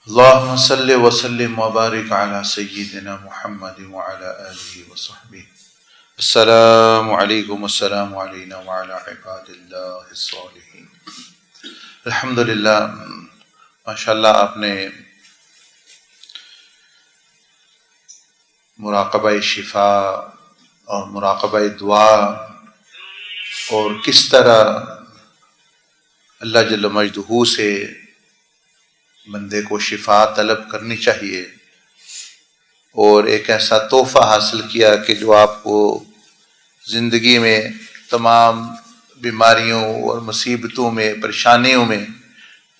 اللهم صل وسلم وبارك على سيدنا محمد وعلى آله وصحبه. السلام علیکم، السلام علینا وعلى عباد اللہ الصالحین. الحمدللہ، ماشاءاللہ آپ نے مراقبہ شفا اور مراقبہ دعا اور کس طرح اللہ جل مجدہ سے بندے کو شفا طلب کرنی چاہیے اور ایک ایسا تحفہ حاصل کیا کہ جو آپ کو زندگی میں تمام بیماریوں اور مصیبتوں میں، پریشانیوں میں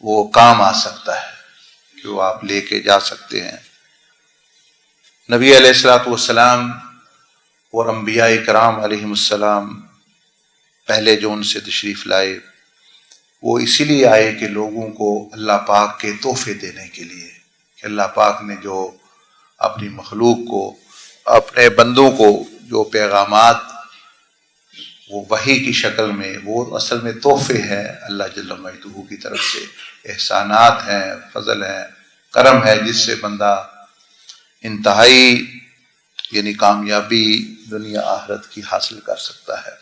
وہ کام آ سکتا ہے، کہ وہ آپ لے کے جا سکتے ہیں. نبی علیہ الصلوۃ والسلام اور انبیاء کرام علیہم السلام پہلے جو ان سے تشریف لائے، وہ اسی لیے آئے کہ لوگوں کو اللہ پاک کے تحفے دینے کے لیے، کہ اللہ پاک نے جو اپنی مخلوق کو، اپنے بندوں کو جو پیغامات وہ وحی کی شکل میں، وہ اصل میں تحفے ہیں اللہ جل مجدہ کی طرف سے، احسانات ہیں، فضل ہے، کرم ہے، جس سے بندہ انتہائی یعنی کامیابی دنیا آخرت کی حاصل کر سکتا ہے.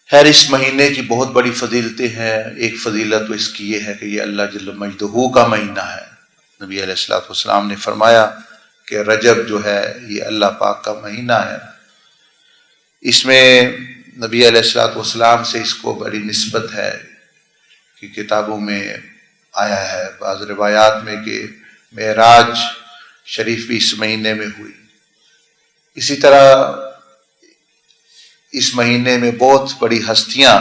خیر، اس مہینے کی بہت بڑی فضیلتیں ہیں. ایک فضیلت تو اس کی یہ ہے کہ یہ اللہ جل مجدہ کا مہینہ ہے. نبی علیہ الصلوۃ والسلام نے فرمایا کہ رجب جو ہے یہ اللہ پاک کا مہینہ ہے. اس میں نبی علیہ الصلوۃ والسلام سے اس کو بڑی نسبت ہے کہ کتابوں میں آیا ہے، بعض روایات میں کہ معراج شریف بھی اس مہینے میں ہوئی. اسی طرح اس مہینے میں بہت بڑی ہستیاں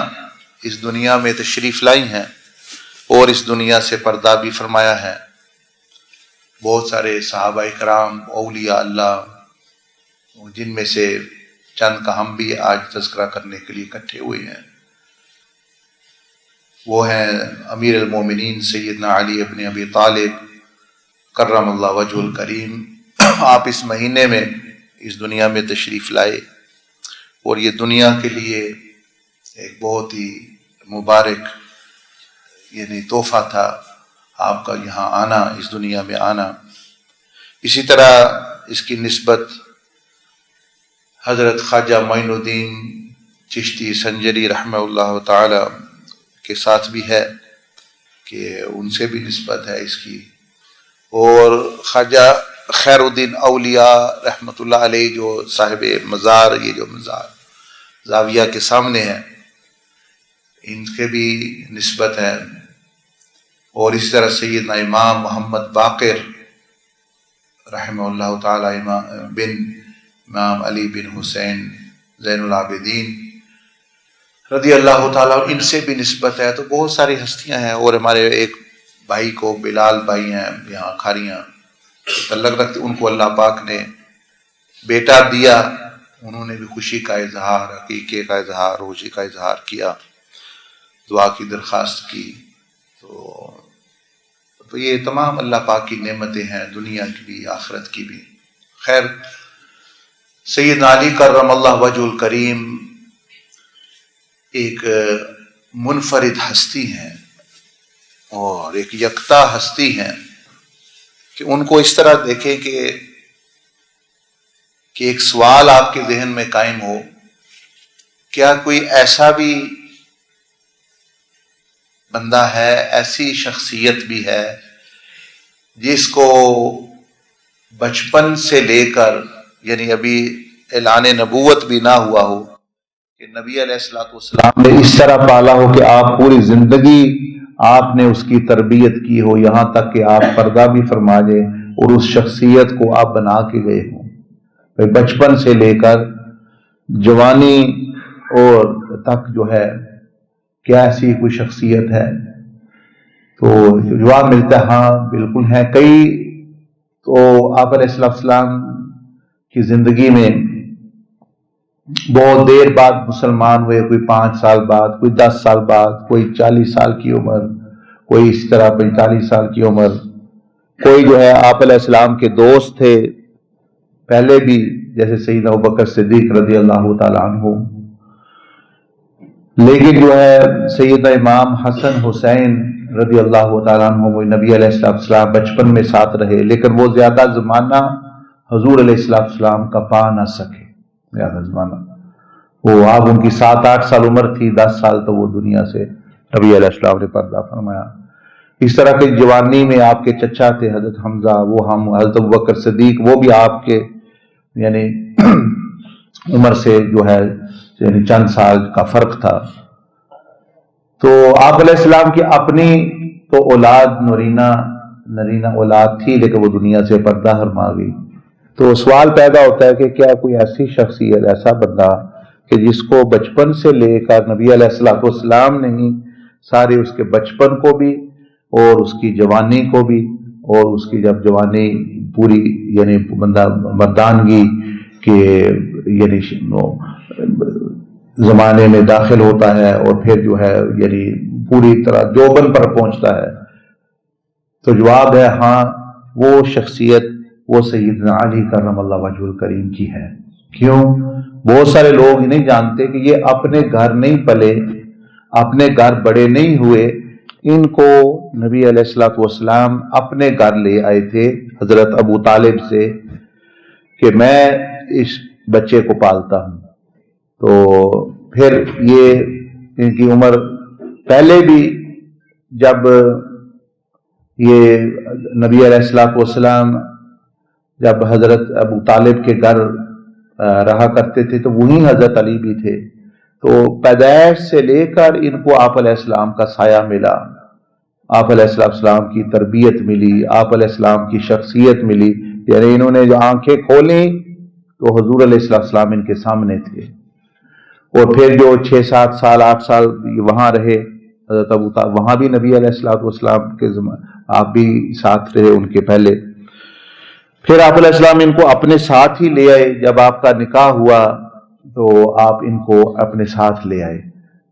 اس دنیا میں تشریف لائی ہیں اور اس دنیا سے پردہ بھی فرمایا ہے. بہت سارے صحابہ کرام، اولیاء اللہ، جن میں سے چند کا ہم بھی آج تذکرہ کرنے کے لیے اکٹھے ہوئے ہیں. وہ ہیں امیر المومنین سیدنا علی ابن ابی طالب کرم اللہ وجہ الکریم. آپ اس مہینے میں اس دنیا میں تشریف لائے اور یہ دنیا کے لیے ایک بہت ہی مبارک یعنی تحفہ تھا آپ کا یہاں آنا، اس دنیا میں آنا. اسی طرح اس کی نسبت حضرت خواجہ معین الدین چشتی سنجری رحمہ اللہ تعالی کے ساتھ بھی ہے، کہ ان سے بھی نسبت ہے اس کی. اور خواجہ خیر الدین اولیاء رحمۃ اللہ علیہ جو صاحب مزار، یہ جو مزار زاویہ کے سامنے ہے، ان کے بھی نسبت ہے. اور اسی طرح سیدنا امام محمد باقر رحمہ اللہ تعالی امام علی بن حسین زین العابدین رضی اللہ تعالیٰ، ان سے بھی نسبت ہے. تو بہت ساری ہستیاں ہیں. اور ہمارے ایک بھائی کو، بلال بھائی ہیں یہاں کھاریاں، تعلق رکھتے، ان کو اللہ پاک نے بیٹا دیا. انہوں نے بھی خوشی کا اظہار، عقیقے کا اظہار، روزی کا اظہار کیا، دعا کی درخواست کی. تو یہ تمام اللہ پاک کی نعمتیں ہیں، دنیا کی بھی آخرت کی بھی. خیر، سیدنا علی کرم اللہ وجہ الکریم ایک منفرد ہستی ہیں اور ایک یکتا ہستی ہیں، کہ ان کو اس طرح دیکھیں کہ ایک سوال آپ کے ذہن میں قائم ہو، کیا کوئی ایسا بھی بندہ ہے، ایسی شخصیت بھی ہے جس کو بچپن سے لے کر، یعنی ابھی اعلان نبوت بھی نہ ہوا ہو، کہ نبی علیہ الصلوۃ والسلام نے اس طرح پالا ہو کہ آپ پوری زندگی آپ نے اس کی تربیت کی ہو، یہاں تک کہ آپ پردہ بھی فرما دیں اور اس شخصیت کو آپ بنا کے گئے ہوں. بچپن سے لے کر جوانی اور تک جو ہے، کیا ایسی کوئی شخصیت ہے؟ تو جواب ملتا ہے ہاں بالکل ہے. کئی تو آپ علیہ السلام کی زندگی میں بہت دیر بعد مسلمان ہوئے، کوئی 5 سال بعد، کوئی 10 سال بعد، کوئی 40 سال کی عمر، کوئی اس طرح 45 سال کی عمر. کوئی جو ہے آپ علیہ السلام کے دوست تھے پہلے بھی، جیسے سیدنا ابوبکر صدیق رضی اللہ تعالیٰ عنہ. لیکن جو ہے سیدنا امام حسن حسین رضی اللہ تعالیٰ عنہ وہ نبی علیہ السلام بچپن میں ساتھ رہے، لیکن وہ زیادہ زمانہ حضور علیہ السلام کا پا نہ سکے، زیادہ زمانہ وہ آپ ان کی 7-8 سال عمر تھی، 10 سال تو وہ دنیا سے نبی علیہ السلام نے پردہ فرمایا۔ اس طرح کی جوانی میں آپ کے چچا تھے حضرت حمزہ، وہ ہم حضرت ابوبکر صدیق، وہ بھی آپ کے یعنی عمر سے جو ہے یعنی چند سال کا فرق تھا۔ تو آپ علیہ السلام کی اپنی تو اولاد نرینہ اولاد تھی، لیکن وہ دنیا سے پردہ فرما گئی۔ تو سوال پیدا ہوتا ہے کہ کیا کوئی ایسی شخصیت، ایسا بندہ کہ جس کو بچپن سے لے کر نبی علیہ السلام نے ہی سارے اس کے بچپن کو بھی اور اس کی جوانی کو بھی، اور اس کی جب جوانی پوری یعنی بندہ مردانگی کے یعنی زمانے میں داخل ہوتا ہے، اور پھر جو ہے یعنی پوری طرح جوبن پر پہنچتا ہے، تو جواب ہے ہاں، وہ شخصیت وہ سیدنا علی کرم اللہ وجہ الکریم کی ہے۔ کیوں؟ بہت سارے لوگ ہی نہیں جانتے کہ یہ اپنے گھر نہیں پلے، اپنے گھر بڑے نہیں ہوئے، ان کو نبی علیہ السلام اپنے گھر لے آئے تھے حضرت ابو طالب سے کہ میں اس بچے کو پالتا ہوں۔ تو پھر یہ ان کی عمر پہلے بھی جب یہ نبی علیہ السلام جب حضرت ابو طالب کے گھر رہا کرتے تھے تو وہیں حضرت علی بھی تھے، تو پیدائش سے لے کر ان کو آپ علیہ السلام کا سایہ ملا، آپ علیہ السلام کی تربیت ملی، آپ علیہ السلام کی شخصیت ملی، یعنی انہوں نے جو آنکھیں کھولیں تو حضور علیہ السلام ان کے سامنے تھے۔ اور پھر جو 6-7 سال 8 سال وہاں رہے حضرت ابو طالب، وہاں بھی نبی علیہ السلام کے آپ بھی ساتھ رہے ان کے پہلے۔ پھر آپ علیہ السلام ان کو اپنے ساتھ ہی لے آئے، جب آپ کا نکاح ہوا تو آپ ان کو اپنے ساتھ لے آئے،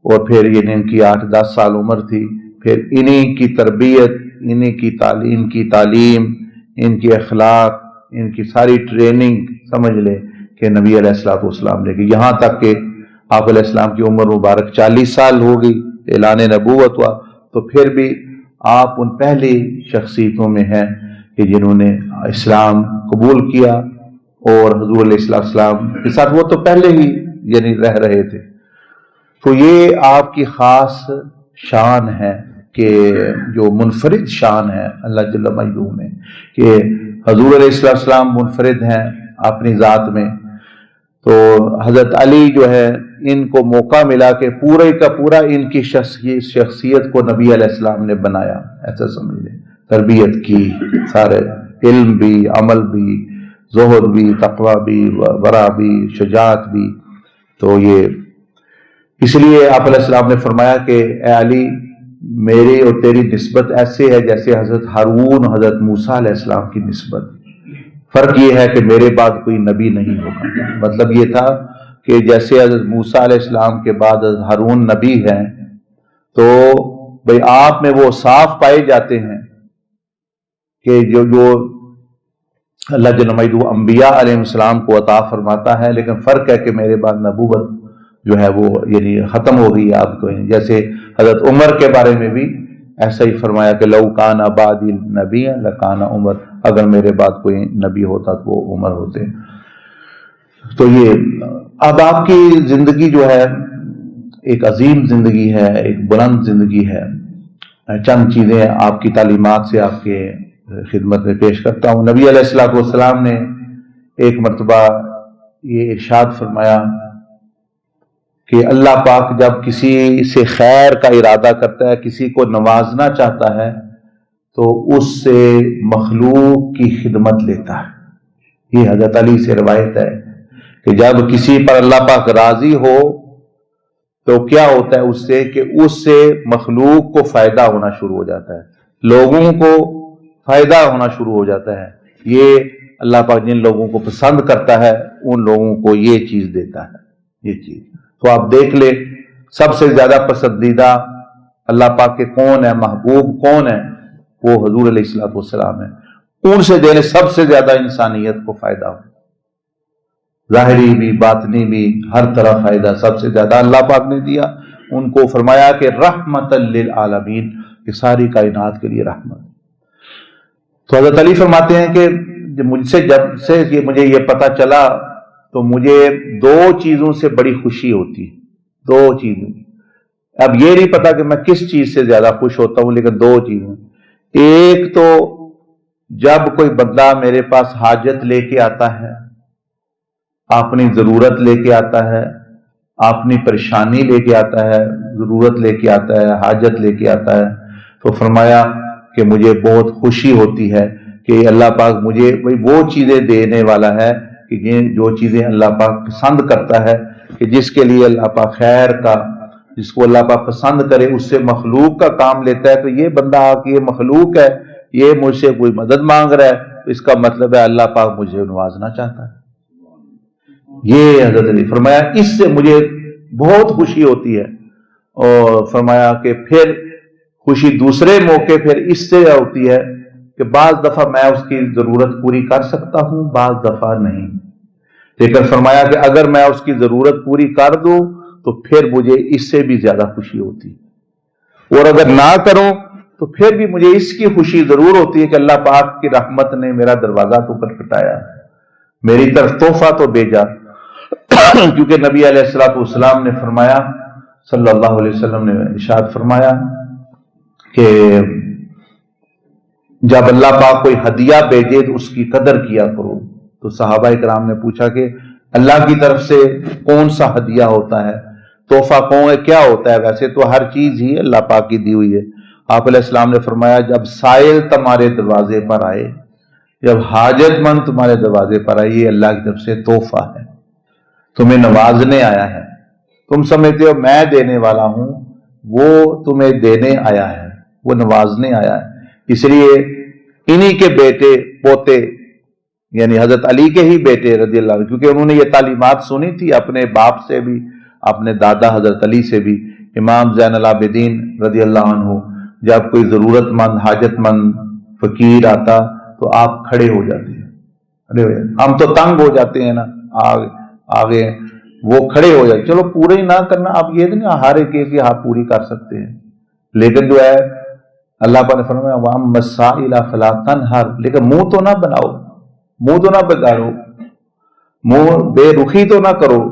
اور پھر یہ ان کی 8-10 سال عمر تھی، پھر انہی کی تربیت، انہی کی تعلیم، ان کی اخلاق، ان کی ساری ٹریننگ سمجھ لے کہ نبی علیہ السلام لے گئے، یہاں تک کہ آپ علیہ السلام کی عمر مبارک 40 سال ہو گئی، اعلان نبوت ہوا، تو پھر بھی آپ ان پہلی شخصیتوں میں ہیں کہ جنہوں نے اسلام قبول کیا، اور حضور علیہ السلام کے ساتھ وہ تو پہلے ہی یعنی رہ رہے تھے۔ تو یہ آپ کی خاص شان ہے کہ جو منفرد شان ہے اللہ جل مجدہ میں، کہ حضور علیہ السلام منفرد ہیں اپنی ذات میں۔ تو حضرت علی جو ہے ان کو موقع ملا کہ پورے کا پورا ان کی شخصیت کو نبی علیہ السلام نے بنایا، ایسا سمجھ لیں، تربیت کی، سارے علم بھی، عمل بھی، زہد بھی، تقوی بھی، ورع بھی، شجاعت بھی۔ تو یہ اس لیے آپ علیہ السلام نے فرمایا کہ اے علی، میری اور تیری نسبت ایسے ہے جیسے حضرت ہارون حضرت موسیٰ علیہ السلام کی نسبت، فرق یہ ہے کہ میرے بعد کوئی نبی نہیں ہوگا۔ مطلب یہ تھا کہ جیسے حضرت موسیٰ علیہ السلام کے بعد حضرت ہارون نبی ہیں، تو بھئی آپ میں وہ صاف پائے جاتے ہیں کہ جو اللہ جل مجدہ انبیاء علیہ السلام کو عطا فرماتا ہے، لیکن فرق ہے کہ میرے بعد نبوت جو ہے وہ یعنی ختم ہو گئی ہے آپ کو۔ جیسے حضرت عمر کے بارے میں بھی ایسا ہی فرمایا کہ لو کان بعدی نبی لکان عمر، اگر میرے بعد کوئی نبی ہوتا تو وہ عمر ہوتے۔ تو یہ اب آپ کی زندگی جو ہے ایک عظیم زندگی ہے، ایک بلند زندگی ہے۔ چند چیزیں آپ کی تعلیمات سے آپ کے خدمت میں پیش کرتا ہوں۔ نبی علیہ السلام نے ایک مرتبہ یہ ارشاد فرمایا کہ اللہ پاک جب کسی سے خیر کا ارادہ کرتا ہے، کسی کو نوازنا چاہتا ہے، تو اس سے مخلوق کی خدمت لیتا ہے۔ یہ حضرت علی سے روایت ہے کہ جب کسی پر اللہ پاک راضی ہو تو کیا ہوتا ہے اس سے کہ اس سے مخلوق کو فائدہ ہونا شروع ہو جاتا ہے، لوگوں کو فائدہ ہونا شروع ہو جاتا ہے۔ یہ اللہ پاک جن لوگوں کو پسند کرتا ہے ان لوگوں کو یہ چیز دیتا ہے، یہ چیز۔ تو آپ دیکھ لیں سب سے زیادہ پسندیدہ اللہ پاک کے کون ہے، محبوب کون ہے؟ وہ حضور علیہ السلام ہے۔ ان سے دینے سب سے زیادہ انسانیت کو فائدہ ہو، ظاہری بھی باطنی بھی ہر طرح فائدہ سب سے زیادہ اللہ پاک نے دیا۔ ان کو فرمایا کہ رحمت للعالمین، کہ ساری کائنات کے لیے رحمت. تو حضرت علی فرماتے ہیں کہ جب سے مجھے یہ پتہ چلا تو مجھے دو چیزوں سے بڑی خوشی ہوتی ہے. دو چیزیں. اب یہ نہیں پتا کہ میں کس چیز سے زیادہ خوش ہوتا ہوں، لیکن دو چیزیں. ایک تو جب کوئی بندہ میرے پاس حاجت لے کے آتا ہے، اپنی ضرورت لے کے آتا ہے، اپنی پریشانی لے کے آتا ہے، ضرورت لے کے آتا ہے، حاجت لے کے آتا ہے، تو فرمایا کہ مجھے بہت خوشی ہوتی ہے کہ اللہ پاک مجھے وہ چیزیں دینے والا ہے کہ جو چیزیں اللہ پاک پسند کرتا ہے، کہ جس کے لیے اللہ پاک خیر کا، جس کو اللہ پاک پسند کرے اس سے مخلوق کا کام لیتا ہے. تو یہ بندہ کہ یہ مخلوق ہے، یہ مجھ سے کوئی مدد مانگ رہا ہے، تو اس کا مطلب ہے اللہ پاک مجھے نوازنا چاہتا ہے. یہ حضرت علی فرمایا اس سے مجھے بہت خوشی ہوتی ہے. اور فرمایا کہ پھر خوشی دوسرے موقع پھر اس سے ہوتی ہے کہ بعض دفعہ میں اس کی ضرورت پوری کر سکتا ہوں، بعض دفعہ نہیں. لیکن فرمایا کہ اگر میں اس کی ضرورت پوری کر دوں تو پھر مجھے اس سے بھی زیادہ خوشی ہوتی ہے، اور اگر نہ کروں تو پھر بھی مجھے اس کی خوشی ضرور ہوتی ہے کہ اللہ پاک کی رحمت نے میرا دروازہ تو کھٹکھٹایا، میری طرف تحفہ تو بھیجا. کیونکہ نبی علیہ الصلوۃ والسلام نے فرمایا، صلی اللہ علیہ وسلم نے ارشاد فرمایا کہ جب اللہ پاک کوئی ہدیہ بھیجے تو اس کی قدر کیا کرو. تو صحابہ کرام نے پوچھا کہ اللہ کی طرف سے کون سا ہدیہ ہوتا ہے، تحفہ کون ہے، کیا ہوتا ہے؟ ویسے تو ہر چیز ہی اللہ پاک کی دی ہوئی ہے. آپ علیہ السلام نے فرمایا جب سائل تمہارے دروازے پر آئے، جب حاجت مند تمہارے دروازے پر آئے، یہ اللہ کی طرف سے تحفہ ہے، تمہیں نوازنے آیا ہے. تم سمجھتے ہو میں دینے والا ہوں، وہ تمہیں دینے آیا ہے، وہ نوازنے آیا ہے. اس لیے انہی کے بیٹے پوتے، یعنی حضرت علی کے ہی بیٹے رضی اللہ عنہ، کیونکہ انہوں نے یہ تعلیمات سنی تھی اپنے باپ سے بھی، اپنے دادا حضرت علی سے بھی. امام زین العابدین رضی اللہ عنہ جب کوئی ضرورت مند، حاجت مند فقیر آتا تو آپ کھڑے ہو جاتے ہیں. ہم تو تنگ ہو جاتے ہیں نا، آگے وہ کھڑے ہو جاتے. چلو پورے ہی نہ کرنا، آپ یہ نہیں ہر ایک آپ پوری کر سکتے ہیں، لیکن جو ہے اللہ پاک نے فرمایا وَأَمَّا السَّائِلَ فَلَا تَنْهَرْ، لیکن منہ تو نہ بناؤ، منہ تو نہ بگاڑو، منہ بے رخی تو نہ کرو،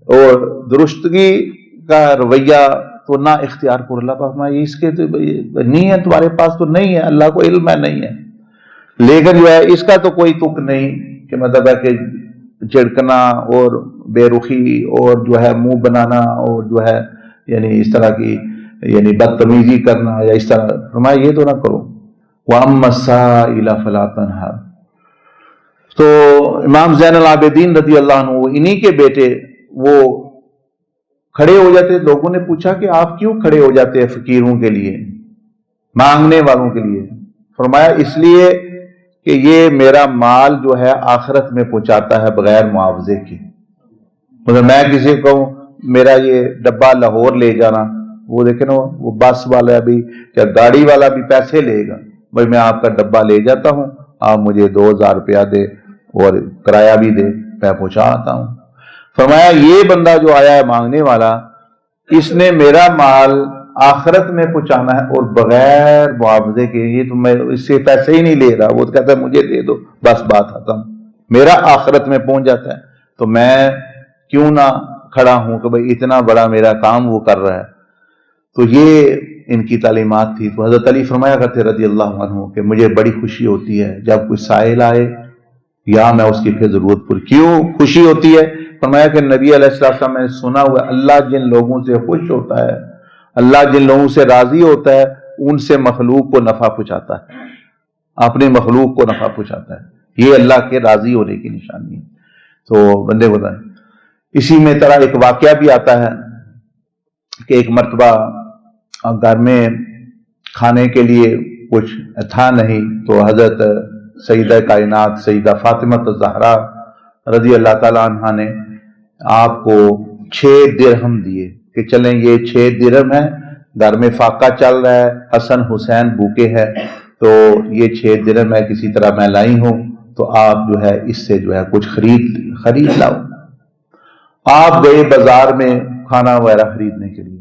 اور درستگی کا رویہ تو نہ اختیار کرو. اللہ پاک فرمایا اس کے تو نہیں ہے، تمہارے پاس تو نہیں ہے، اللہ کو علم ہے نہیں ہے. لیکن جو ہے اس کا تو کوئی تک نہیں کہ مطلب ہے کہ جھڑکنا اور بے رخی اور جو ہے منہ بنانا اور جو ہے یعنی اس طرح کی یعنی بدتمیزی کرنا یا اس طرح. فرمایا یہ تو نہ کرو. وَأَمَّا السَّائِلَ فَلَا تَنْهَرْ. تو امام زین العابدین رضی اللہ عنہ انہی کے بیٹے وہ کھڑے ہو جاتے. لوگوں نے پوچھا کہ آپ کیوں کھڑے ہو جاتے ہیں فقیروں کے لیے، مانگنے والوں کے لیے؟ فرمایا اس لیے کہ یہ میرا مال جو ہے آخرت میں پہنچاتا ہے بغیر معاوضے کے. مطلب میں کسی کو میرا یہ ڈبہ لاہور لے جانا، وہ دیکھیں نا وہ بس والا بھی یا گاڑی والا بھی پیسے لے گا، بھائی میں آپ کا ڈبہ لے جاتا ہوں، آپ مجھے 2000 روپیہ دے اور کرایہ بھی دے، میں پہنچا آتا ہوں. فرمایا یہ بندہ جو آیا ہے مانگنے والا، اس نے میرا مال آخرت میں پہنچانا ہے اور بغیر معاوضے کے. یہ تو میں اس سے پیسے ہی نہیں لے رہا، وہ کہتا ہے مجھے دے دو بس بات ختم، میرا آخرت میں پہنچ جاتا ہے. تو میں کیوں نہ کھڑا ہوں کہ بھائی اتنا بڑا میرا کام وہ کر رہا ہے. تو یہ ان کی تعلیمات تھی. تو حضرت علی فرمایا کرتے رضی اللہ عنہ کہ مجھے بڑی خوشی ہوتی ہے جب کوئی سائل آئے یا میں اس کی پھر ضرورت پوری. کیوں خوشی ہوتی ہے؟ فرمایا کہ نبی علیہ السلام میں نے سنا ہوا اللہ جن لوگوں سے خوش ہوتا ہے، اللہ جن لوگوں سے راضی ہوتا ہے، ان سے مخلوق کو نفع پہنچاتا ہے، اپنے مخلوق کو نفع پہنچاتا ہے. یہ اللہ کے راضی ہونے کی نشانی ہے. تو بندے بتائیں. اسی میں طرح ایک واقعہ بھی آتا ہے کہ ایک مرتبہ گھر میں کھانے کے لیے کچھ تھا نہیں، تو حضرت سیدہ کائنات سیدہ فاطمہ الزہرا رضی اللہ تعالیٰ عنہا نے آپ کو 6 درہم دیے کہ چلیں یہ 6 درہم ہیں، گھر میں فاقہ چل رہا ہے، حسن حسین بھوکے ہے، تو یہ 6 درہم ہے کسی طرح میں لائی ہوں، تو آپ جو ہے اس سے جو ہے کچھ خرید لاؤ. آپ گئے بازار میں کھانا وغیرہ خریدنے کے لیے.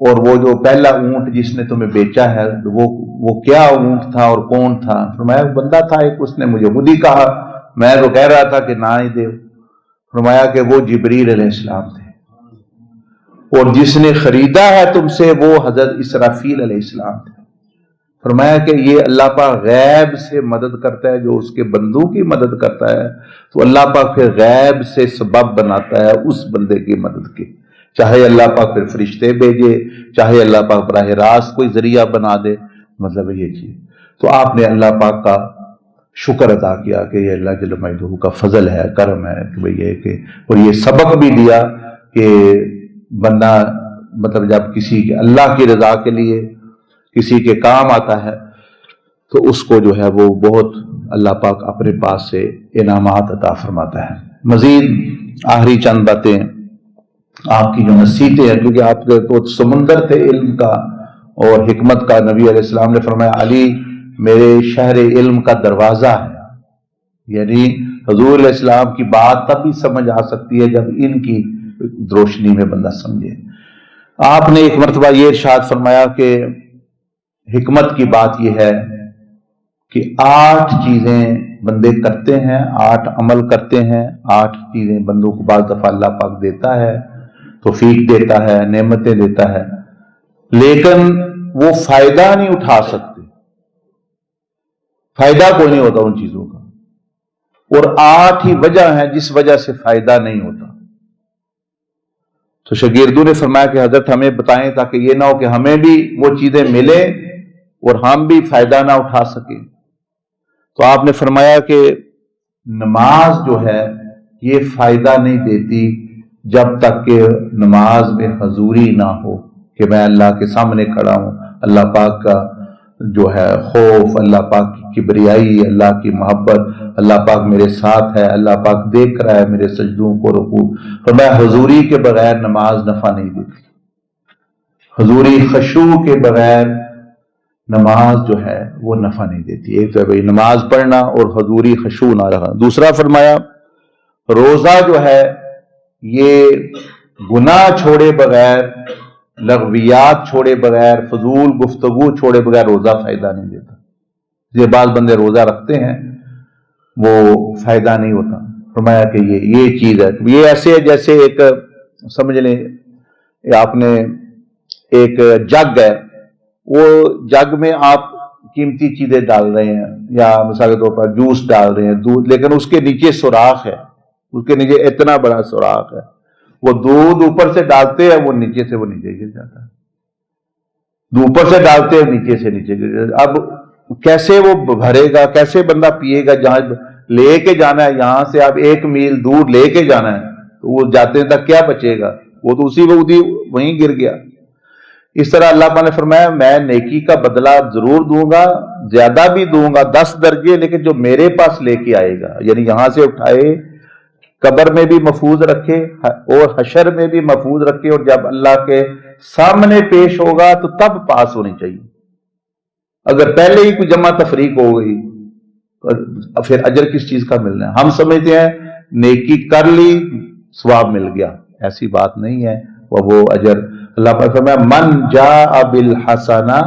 اور وہ جو پہلا اونٹ جس نے تمہیں بیچا ہے وہ کیا اونٹ تھا اور کون تھا؟ فرمایا بندہ تھا ایک، اس نے مجھے خود ہی کہا، میں تو کہہ رہا تھا کہ نہ ہی دے۔ فرمایا کہ وہ جبریل علیہ السلام تھے، اور جس نے خریدا ہے تم سے وہ حضرت اسرافیل علیہ السلام تھے۔ فرمایا کہ یہ اللہ پاک غیب سے مدد کرتا ہے، جو اس کے بندوں کی مدد کرتا ہے تو اللہ پاک پھر غیب سے سبب بناتا ہے اس بندے کی مدد کی، چاہے اللہ پاک پھر فرشتے بھیجے، چاہے اللہ پاک براہ راست کوئی ذریعہ بنا دے، مطلب یہ چیز۔ تو آپ نے اللہ پاک کا شکر ادا کیا کہ یہ اللہ جل مجدہ کا فضل ہے، کرم ہے کہ بھئی یہ کہ، اور یہ سبق بھی دیا کہ بندہ مطلب جب کسی کے اللہ کی رضا کے لیے کسی کے کام آتا ہے تو اس کو جو ہے وہ بہت اللہ پاک اپنے پاس سے انعامات عطا فرماتا ہے۔ مزید آخری چند باتیں آپ کی جو نصیحتیں ہیں، کیونکہ آپ کے تو سمندر تھے علم کا اور حکمت کا، نبی علیہ السلام نے فرمایا علی میرے شہر علم کا دروازہ ہے، یعنی حضور علیہ السلام کی بات تب ہی سمجھ آ سکتی ہے جب ان کی روشنی میں بندہ سمجھے۔ آپ نے ایک مرتبہ یہ ارشاد فرمایا کہ حکمت کی بات یہ ہے کہ 8 چیزیں بندے کرتے ہیں، 8 عمل کرتے ہیں، 8 چیزیں بندوں کو بعض دفعہ اللہ پاک دیتا ہے، توفیق دیتا ہے، نعمتیں دیتا ہے، لیکن وہ فائدہ نہیں اٹھا سکتے، فائدہ کوئی نہیں ہوتا ان چیزوں کا، اور 8 ہی وجہ ہیں جس وجہ سے فائدہ نہیں ہوتا۔ تو شاگردوں نے فرمایا کہ حضرت ہمیں بتائیں تاکہ یہ نہ ہو کہ ہمیں بھی وہ چیزیں ملے اور ہم بھی فائدہ نہ اٹھا سکیں۔ تو آپ نے فرمایا کہ نماز جو ہے یہ فائدہ نہیں دیتی جب تک کہ نماز میں حضوری نہ ہو، کہ میں اللہ کے سامنے کھڑا ہوں، اللہ پاک کا جو ہے خوف، اللہ پاک کی کبریائی، اللہ کی محبت، اللہ پاک میرے ساتھ ہے، اللہ پاک دیکھ رہا ہے میرے سجدوں کو، رکوع۔ فرمایا حضوری کے بغیر نماز نفع نہیں دیتی، حضوری خشوع کے بغیر نماز جو ہے وہ نفع نہیں دیتی۔ ایک تو ہے بھائی نماز پڑھنا اور حضوری خشوع نہ رہا۔ دوسرا فرمایا روزہ جو ہے یہ گناہ چھوڑے بغیر، لغویات چھوڑے بغیر، فضول گفتگو چھوڑے بغیر روزہ فائدہ نہیں دیتا۔ یہ بعض بندے روزہ رکھتے ہیں وہ فائدہ نہیں ہوتا۔ فرمایا کہ یہ چیز ہے، یہ ایسے ہے جیسے ایک سمجھ لیں آپ نے ایک جگ ہے، وہ جگ میں آپ قیمتی چیزیں ڈال رہے ہیں، یا مثال کے طور پر جوس ڈال رہے ہیں، دودھ، لیکن اس کے نیچے سوراخ ہے، اس کے نیچے اتنا بڑا سوراخ ہے، وہ دودھ اوپر سے ڈالتے ہیں وہ نیچے سے گر جاتا ہے، اوپر سے ڈالتے ہیں نیچے سے نیچے گر جاتا ہے۔ اب کیسے وہ بھرے گا، کیسے بندہ پیے گا؟ جہاں لے کے جانا ہے، یہاں سے آپ 1 میل دور لے کے جانا ہے تو وہ جاتے تک کیا بچے گا؟ وہ تو اسی وقت وہیں گر گیا۔ اس طرح اللہ پاک نے فرمایا میں نیکی کا بدلہ ضرور دوں گا، زیادہ بھی دوں گا 10 درجے، لیکن جو میرے پاس لے کے آئے گا، یعنی یہاں سے اٹھائے، قبر میں بھی محفوظ رکھے اور حشر میں بھی محفوظ رکھے، اور جب اللہ کے سامنے پیش ہوگا تو تب پاس ہونی چاہیے۔ اگر پہلے ہی کوئی جمع تفریق ہو گئی تو پھر اجر کس چیز کا ملنا ہے؟ ہم سمجھتے ہیں نیکی کر لی ثواب مل گیا، ایسی بات نہیں ہے۔ وہ اجر اللہ پاک فرمایا من جاء بالحسنہ،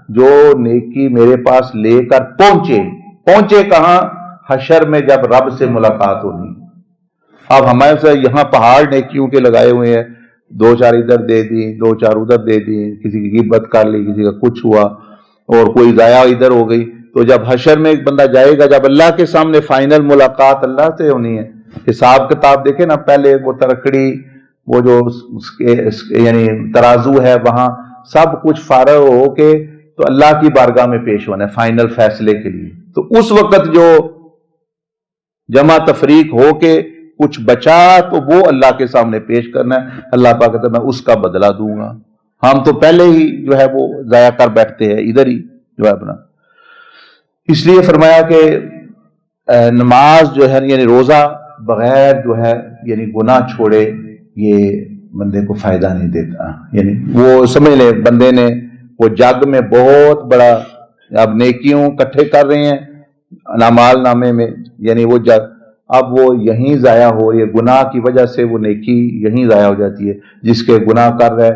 جو نیکی میرے پاس لے کر پہنچے کہاں؟ حشر میں جب رب سے ملاقات ہونی۔ اب ہمارے سے یہاں پہاڑ نیکیوں کے لگائے ہوئے ہیں، 2-4 ادھر دے دی، 2-4 ادھر دے دی، کسی کی غیبت کر لی، کسی کا کچھ ہوا، اور کوئی ضائع ادھر ہو گئی۔ تو جب حشر میں ایک بندہ جائے گا، جب اللہ کے سامنے فائنل ملاقات اللہ سے ہونی ہے، حساب کتاب دیکھیں نا، پہلے وہ ترکڑی، وہ جو یعنی ترازو ہے، وہاں سب کچھ فارغ ہو کے تو اللہ کی بارگاہ میں پیش ہونا ہے فائنل فیصلے کے لیے۔ تو اس وقت جو جمع تفریق ہو کے کچھ بچا تو وہ اللہ کے سامنے پیش کرنا ہے۔ اللہ پاک کہتا ہے میں اس کا بدلہ دوں گا۔ ہم تو پہلے ہی جو ہے وہ ضائع کر بیٹھتے ہیں، ادھر ہی جو ہے اپنا۔ اس لیے فرمایا کہ نماز جو ہے یعنی روزہ بغیر جو ہے یعنی گناہ چھوڑے یہ بندے کو فائدہ نہیں دیتا۔ یعنی وہ سمجھ لیں بندے نے وہ جگ میں بہت بڑا اب نیکیوں اکٹھے کر رہے ہیں اعمال نامے میں، یعنی وہ جگ اب وہ یہیں ضائع ہو رہی ہے، گناہ کی وجہ سے وہ نیکی یہیں ضائع ہو جاتی ہے۔ جس کے گناہ کر رہا ہے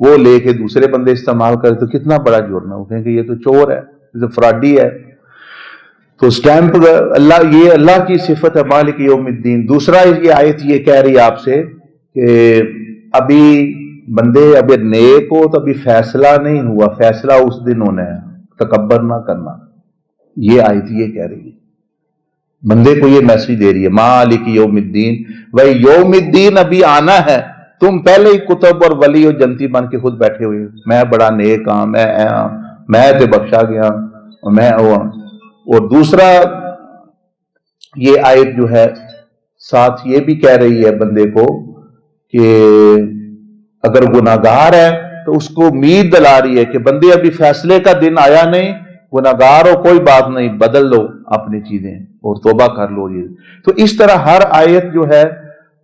وہ لے کے دوسرے بندے استعمال کرے تو کتنا بڑا جرم ہے، وہ کہیں کہ یہ تو چور ہے، یہ تو فراڈی ہے۔ تو اسٹیمپ اللہ، یہ اللہ کی صفت ہے مالک یوم الدین۔ دوسرا یہ آیت یہ کہہ رہی ہے آپ سے کہ ابھی بندے ابھی نیک ہو تو ابھی فیصلہ نہیں ہوا، فیصلہ اس دن ہونا ہے، تکبر نہ کرنا۔ یہ آیت یہ کہہ رہی ہے، بندے کو یہ میسج دے رہی ہے مالک یوم الدین، بھائی یوم الدین ابھی آنا ہے، تم پہلے ہی کتب اور ولی اور جنتی بن کے خود بیٹھے ہوئے، میں بڑا نیک ہاں، میں تے بخشا گیا اور میں ہوں۔ اور دوسرا یہ آیت جو ہے ساتھ یہ بھی کہہ رہی ہے بندے کو کہ اگر گناہگار ہے تو اس کو امید دلا رہی ہے کہ بندے ابھی فیصلے کا دن آیا نہیں، گناہگار ہو کوئی بات نہیں، بدل لو اپنی چیزیں اور توبہ کر لو۔ یہ تو اس طرح ہر آیت جو ہے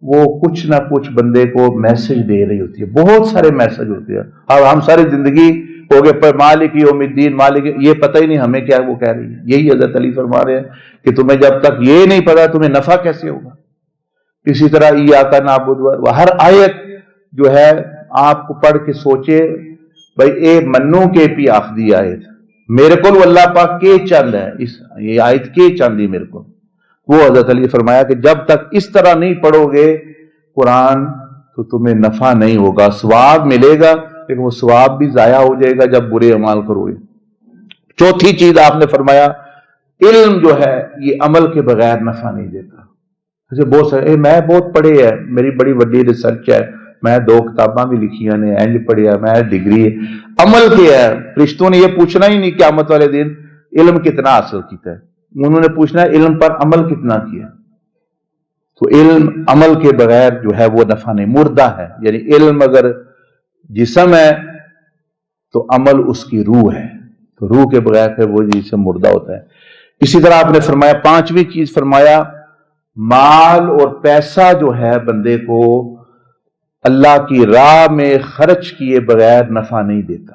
وہ کچھ نہ کچھ بندے کو میسج دے رہی ہوتی ہے، بہت سارے میسج ہوتے ہیں۔ اب ہم ساری زندگی ہو گئے پر مالک یوم الدین، مالک، یہ پتہ ہی نہیں ہمیں کیا وہ کہہ رہی ہے۔ یہی حضرت علی فرما رہے ہیں کہ تمہیں جب تک یہ نہیں پتا تمہیں نفع کیسے ہوگا۔ اسی طرح ایاک نعبد، ہر آیت جو ہے آپ کو پڑھ کے سوچے بھائی اے منو کے پی آخری آیت میرے کو اللہ پاک کے چند ہے، یہ آیت کے چند ہی میرے کو۔ وہ حضرت علی فرمایا کہ جب تک اس طرح نہیں پڑھو گے قرآن تو تمہیں نفع نہیں ہوگا، ثواب ملے گا لیکن وہ ثواب بھی ضائع ہو جائے گا جب برے اعمال کرو گے۔ چوتھی چیز آپ نے فرمایا علم جو ہے یہ عمل کے بغیر نفع نہیں دیتا۔ جیسے بہت سارے میں بہت پڑھے ہے، میری بڑی بڑی ریسرچ ہے، میں 2 کتاباں بھی لکھی نے، اینج پڑھیا، میں ڈگری ہے، عمل کیا ہے؟ فرشتوں نے یہ پوچھنا ہی نہیں قیامت والے دن علم کتنا حاصل کیتا ہے، انہوں نے پوچھنا ہے علم پر عمل کتنا کیا۔ تو علم عمل کے بغیر جو ہے وہ نفع نہیں، مردہ ہے۔ یعنی علم اگر جسم ہے تو عمل اس کی روح ہے، تو روح کے بغیر پھر وہ جسم مردہ ہوتا ہے۔ اسی طرح آپ نے فرمایا 5ویں چیز فرمایا مال اور پیسہ جو ہے بندے کو اللہ کی راہ میں خرچ کیے بغیر نفع نہیں دیتا۔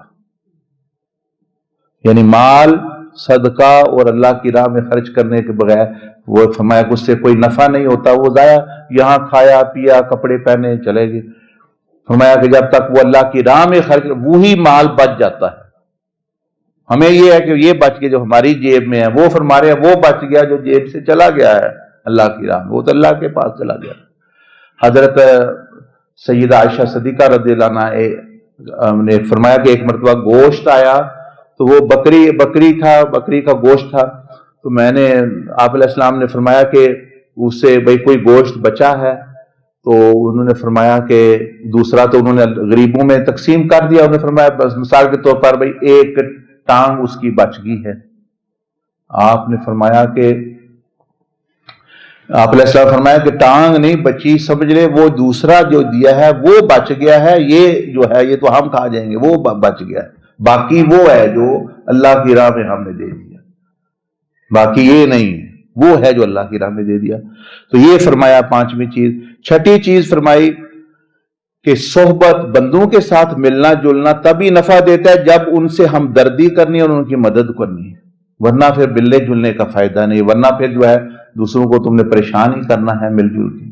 یعنی مال صدقہ اور اللہ کی راہ میں خرچ کرنے کے بغیر وہ فرمایا کہ اس سے کوئی نفع نہیں ہوتا، وہ ضائع، یہاں کھایا پیا کپڑے پہنے چلے گئے۔ فرمایا کہ جب تک وہ اللہ کی راہ میں خرچ، وہی مال بچ جاتا ہے۔ ہمیں یہ ہے کہ یہ بچ گیا جو ہماری جیب میں ہے، وہ فرما رہے ہیں وہ بچ گیا جو جیب سے چلا گیا ہے اللہ کی راہ میں، وہ تو اللہ کے پاس چلا گیا۔ حضرت سیدہ عائشہ صدیقہ رضی اللہ عنہا نے فرمایا کہ ایک مرتبہ گوشت آیا تو وہ بکری کا گوشت تھا، تو میں نے آپ علیہ السلام نے فرمایا کہ اس سے بھئی کوئی گوشت بچا ہے، تو انہوں نے فرمایا کہ دوسرا تو انہوں نے غریبوں میں تقسیم کر دیا۔ انہوں نے فرمایا بس مثال کے طور پر بھئی ایک ٹانگ اس کی بچ گئی ہے۔ آپ نے فرمایا کہ آپ علیہ السلام فرمایا کہ ٹانگ نہیں بچی، سمجھ لے وہ دوسرا جو دیا ہے وہ بچ گیا ہے، یہ جو ہے یہ تو ہم کھا جائیں گے، وہ بچ گیا ہے، باقی وہ ہے جو اللہ کی راہ میں ہم نے دے دیا، باقی یہ نہیں ہے، وہ ہے جو اللہ کی راہ میں دے دیا۔ تو یہ فرمایا 5ویں چیز۔ 6ٹھی چیز فرمائی کہ صحبت، بندوں کے ساتھ ملنا جلنا تبھی نفع دیتا ہے جب ان سے ہمدردی کرنی اور ان کی مدد کرنی ہے، ورنہ پھر ملنے جلنے کا فائدہ نہیں، ورنہ پھر جو ہے دوسروں کو تم نے پریشان ہی کرنا ہے مل جل کے۔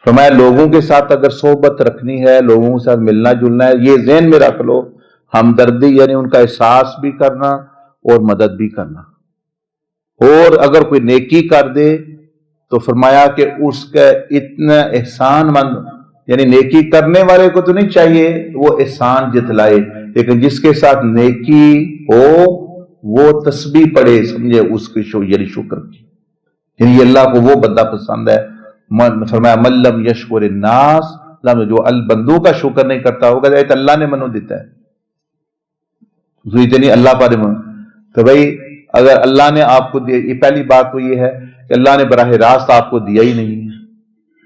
فرمایا لوگوں کے ساتھ اگر صحبت رکھنی ہے، لوگوں کے ساتھ ملنا جلنا ہے، یہ ذہن میں رکھ لو، ہمدردی یعنی ان کا احساس بھی کرنا اور مدد بھی کرنا۔ اور اگر کوئی نیکی کر دے تو فرمایا کہ اس کا اتنا احسان مند، یعنی نیکی کرنے والے کو تو نہیں چاہیے وہ احسان جتلائے، لیکن جس کے ساتھ نیکی ہو وہ تسبیح پڑھے، سمجھے اس کی یعنی شکر کی، یعنی اللہ کو وہ بندہ پسند ہے۔ فرمایا من لم یشکر الناس، جو بندوں کا شکر نہیں کرتا ہوگا تو اللہ نے منو دیتا ہے، نہیں اللہ پر من۔ تو بھائی اگر اللہ نے آپ کو دیا، یہ پہلی بات تو یہ ہے کہ اللہ نے براہ راست آپ کو دیا ہی نہیں ہے،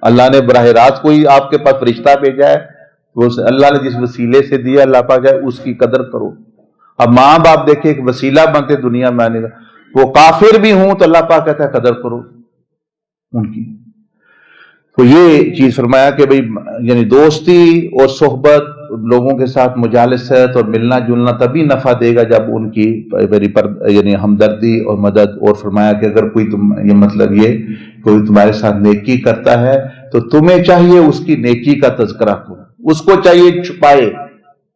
اللہ نے براہ راست کوئی آپ کے پاس فرشتہ بھیجا ہے، وہ اللہ نے جس وسیلے سے دیا اللہ پاک ہے اس کی قدر کرو۔ اب ماں باپ دیکھے ایک وسیلہ بنتے دنیا میں آنے کا، وہ کافر بھی ہوں تو اللہ پاک کہتا ہے قدر کرو ان کی۔ تو یہ چیز فرمایا کہ بھئی یعنی دوستی اور صحبت، لوگوں کے ساتھ مجالست اور ملنا جلنا تبھی نفع دے گا جب ان کی یعنی ہمدردی اور مدد۔ اور فرمایا کہ اگر کوئی یہ مطلب یہ کوئی تمہارے ساتھ نیکی کرتا ہے تو تمہیں چاہیے اس کی نیکی کا تذکرہ کرو، اس کو چاہیے چھپائے،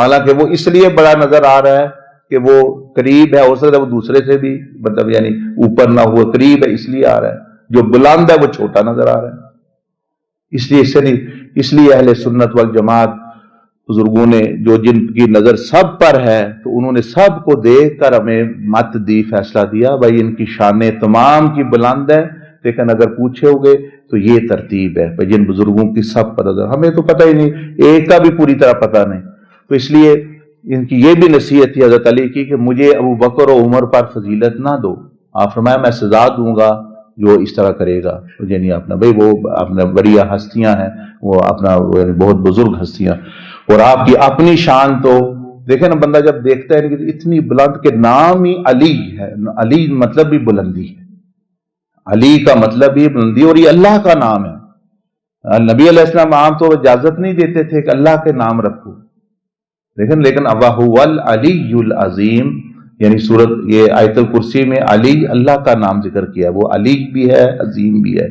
حالانکہ وہ اس لیے بڑا نظر آ رہا ہے کہ وہ قریب ہے، ہو سکتا ہے وہ دوسرے سے بھی مطلب یعنی اوپر نہ ہوا، قریب ہے اس لیے آ رہا ہے، جو بلند ہے وہ چھوٹا نظر آ رہا ہے، اس لیے سے نہیں، اس لیے اہل سنت والجماعت بزرگوں نے جو جن کی نظر سب پر ہے تو انہوں نے سب کو دیکھ کر ہمیں مت دی، فیصلہ دیا بھائی ان کی شانیں تمام کی بلند ہے، لیکن اگر پوچھے ہوگے تو یہ ترتیب ہے بھائی جن بزرگوں کی سب پر نظر، ہمیں تو پتہ ہی نہیں، ایک کا بھی پوری طرح پتہ نہیں، تو اس لیے ان کی یہ بھی نصیحت تھی حضرت علی کی کہ مجھے ابو بکر و عمر پر فضیلت نہ دو، آپ فرمایا میں سزا دوں گا جو اس طرح کرے گا، مجھے نہیں اپنا، بھائی وہ اپنا بڑی ہستیاں ہیں، وہ اپنا بہت بزرگ ہستیاں، اور آپ کی اپنی شان تو دیکھیں نا، بندہ جب دیکھتا ہے کہ اتنی بلند کے نام ہی علی ہے، علی مطلب بھی بلندی ہے، علی کا مطلب بھی بلندی، اور یہ اللہ کا نام ہے، نبی علیہ السلام عام طور پر اجازت نہیں دیتے تھے کہ اللہ کے نام رکھو، لیکن وَهُوَ الْعَلِيُّ الْعَظِيمُ، یعنی سورت یہ آیت الکرسی میں علی اللہ کا نام ذکر کیا، وہ علی بھی ہے عظیم بھی ہے،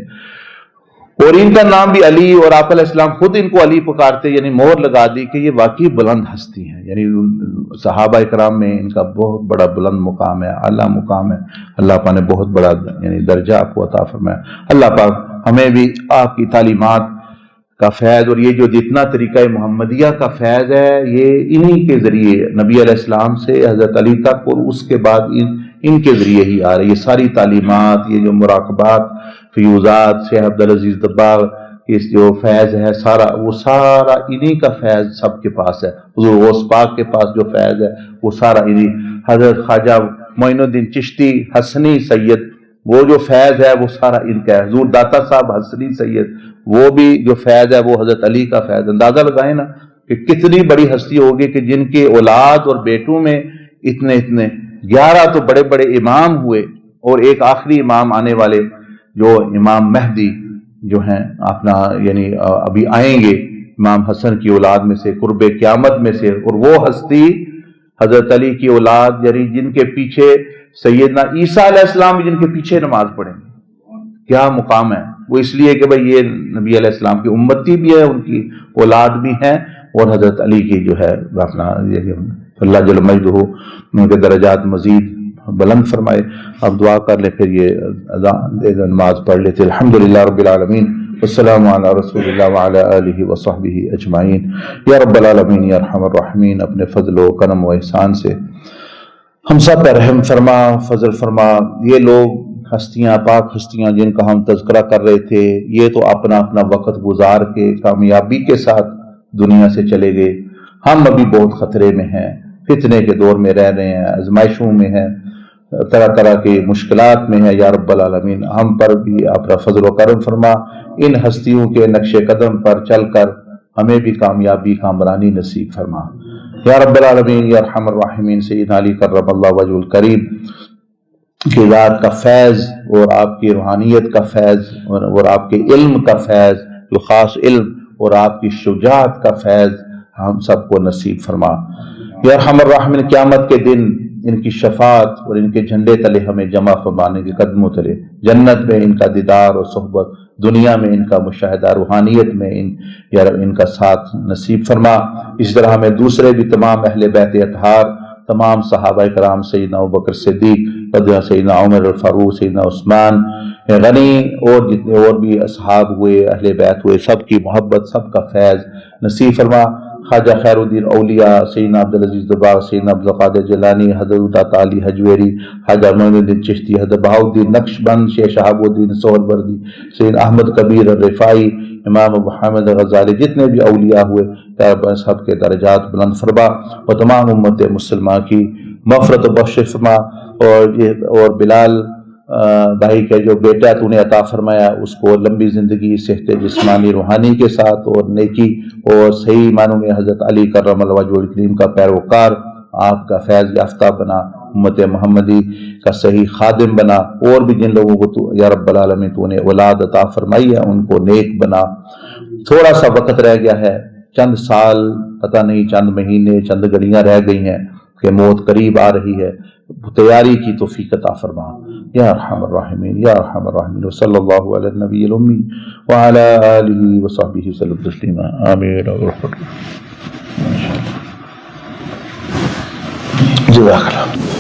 اور ان کا نام بھی علی، اور آپ علیہ السلام خود ان کو علی پکارتے، یعنی مہر لگا دی کہ یہ واقعی بلند ہستی ہیں، یعنی صحابہ کرام میں ان کا بہت بڑا بلند مقام ہے، اعلیٰ مقام ہے، اللہ پاک نے بہت بڑا یعنی درجہ آپ کو عطا فرمایا، اللہ پاک ہمیں بھی آپ کی تعلیمات کا فیض، اور یہ جو جتنا طریقہ محمدیہ کا فیض ہے یہ انہی کے ذریعے نبی علیہ السلام سے حضرت علی تک، اور اس کے بعد ان کے ذریعے ہی آ رہی ہے، یہ ساری تعلیمات، یہ جو مراقبات، فیوزات، شیخ عبدالعزیز دباغ، اس جو فیض ہے سارا، وہ سارا انہی کا فیض سب کے پاس ہے، حضور غوث پاک کے پاس جو فیض ہے وہ سارا انہی، حضرت خواجہ معین الدین چشتی حسنی سید، وہ جو فیض ہے وہ سارا ان کا ہے، حضور داتا صاحب حسنی سید، وہ بھی جو فیض ہے وہ حضرت علی کا فیض، اندازہ لگائیں نا کہ کتنی بڑی ہستی ہوگی کہ جن کے اولاد اور بیٹوں میں اتنے 11 تو بڑے بڑے امام ہوئے، اور ایک آخری امام آنے والے جو امام مہدی جو ہیں اپنا یعنی ابھی آئیں گے، امام حسن کی اولاد میں سے، قرب قیامت میں سے، اور وہ ہستی حضرت علی کی اولاد، یعنی جن کے پیچھے سیدنا عیسیٰ علیہ السلام بھی جن کے پیچھے نماز پڑھیں، کیا مقام ہے وہ، اس لیے کہ بھئی یہ نبی علیہ السلام کی امتی بھی ہے، ان کی اولاد بھی ہیں، اور حضرت علی کی جو ہے اپنا اللہ جل مجدہ ان کے درجات مزید بلند فرمائے۔ اب دعا کر لے، پھر یہ نماز پڑھ لیتے، الحمدللہ رب العالمین، والسلام علی رسول اللہ وعلی آلہ وصحبہ اجمعین۔ یا رب العالمین یا ارحم الراحمین، اپنے فضل و کرم و احسان سے ہم سب پر رحم فرما، فضل فرما۔ یہ لوگ ہستیاں، پاک ہستیاں جن کا ہم تذکرہ کر رہے تھے، یہ تو اپنا اپنا وقت گزار کے کامیابی کے ساتھ دنیا سے چلے گئے، ہم ابھی بہت خطرے میں ہیں، فتنے کے دور میں رہ رہے ہیں، آزمائشوں میں ہیں، طرح طرح کی مشکلات میں ہیں، یا رب العالمین ہم پر بھی اپنا فضل و کرم فرما، ان ہستیوں کے نقش قدم پر چل کر ہمیں بھی کامیابی کامرانی نصیب فرما، یا رب العالمین یا ارحم الراحمین۔ سیدنا علی کرم اللہ وجہ الکریم کی ذات کا فیض، اور آپ کی روحانیت کا فیض، اور آپ کے علم کا فیض، جو خاص علم، اور آپ کی شجاعت کا فیض ہم سب کو نصیب فرما، یا ارحم الراحمین۔ قیامت کے دن ان کی شفاعت اور ان کے جھنڈے تلے ہمیں جمع فرمانے کے قدموں تلے، جنت میں ان کا دیدار اور صحبت، دنیا میں ان کا مشاہدہ، روحانیت میں ان کا ساتھ نصیب فرما۔ اس طرح ہمیں دوسرے بھی تمام اہل بیت اطہار، تمام صحابہ کرام، سیدنا ابوبکر صدیق، سیدنا عمر الفاروق، سیدنا عثمان غنی، اور جتنے اور بھی اصحاب ہوئے، اہل بیت ہوئے، سب کی محبت، سب کا فیض نصیب فرما۔ خواجہ خیر الدین اولیاء، سیدنا عبدالعزیز دباغ، سیدنا عبدالقادر جیلانی، حضرت داتا علی حجویری، خواجہ معین الدین چشتی، حضرت بہاؤالدین نقشبند، شیخ شہاب الدین سہروردی، سیدنا احمد کبیر الرفاعی، امام ابو حامد غزالی، جتنے بھی اولیاء ہوئے، سب کے درجات بلند فرما، اور تمام امت مسلمہ کی مغفرت و بخشش فرما، اور بلال بھائی کا جو بیٹا تو نے عطا فرمایا، اس کو لمبی زندگی، صحت جسمانی روحانی کے ساتھ، اور نیکی اور صحیح معنوں میں حضرت علی کرم اللہ وجہ الکریم کا پیروکار، آپ کا فیض یافتہ بنا، امت محمدی کا صحیح خادم بنا، اور بھی جن لوگوں کو تو یا رب العالمین تو نے اولاد عطا فرمائی ہے ان کو نیک بنا۔ تھوڑا سا وقت رہ گیا ہے، چند سال، پتہ نہیں چند مہینے، چند گھڑیاں رہ گئی ہیں کہ موت قریب آ رہی ہے، تیاری کی توفیق عطا فرما، یا ارحم الراحمین یا ارحم الراحمین۔ وصلی اللہ علی النبی الامی وعلی آلہ وصحبہ وسلم تسلیما، آمین۔ جزاک اللہ.